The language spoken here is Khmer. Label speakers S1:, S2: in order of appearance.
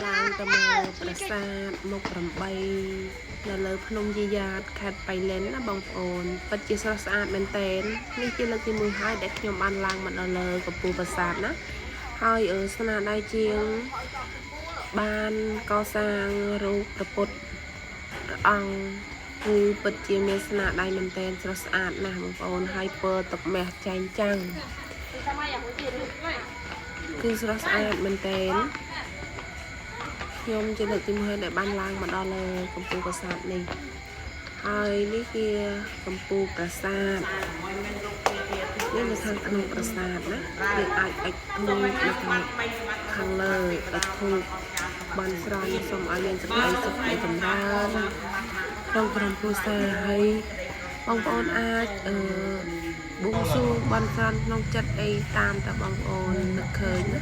S1: ឡើងទៅមើលប្រាសាទមុខ8នៅលើភ្នំយាយ៉ាតខេត្តបៃលិនណាបងប្អូនពិតជាស្រស់ស្អាតមែនទែននេះជាលើកទី1ហើយដែលខ្ញុំបានឡើងមកដល់លើកំពូលប្រាសាទណាហើយស្នាដៃជាងបានកសាងរូបព្រះពុទ្ធព្រះអង្គគឺពិតជាមានស្នាដៃមែនទែនស្រស់ស្អាតណាស់បងប្អូនហើយពណ៌ទឹកមាសចែងចាំងគឺស្រស់ស្អាតមែនទែនខ្ញុំជាលើកទី1ដែលបានឡើងមកដល់លើកំពូលប្រាសាទនេះហើយនេះជាកំពូលប្រាសាទនេះនៅខាងក្នុងប្រាសាទណាយើងអាចអិចធូបនៅខាងលើអិចធូបបានស្រន់សូមឲ្យមានសេចក្តីសុខឯចម្រើនក្នុងក្រុមគ្រួសារហើយបងប្អូនអាចបួងសួងបានស្រន់ក្នុងចិត្តអីតាមតែបងប្អូននឹកឃើញណា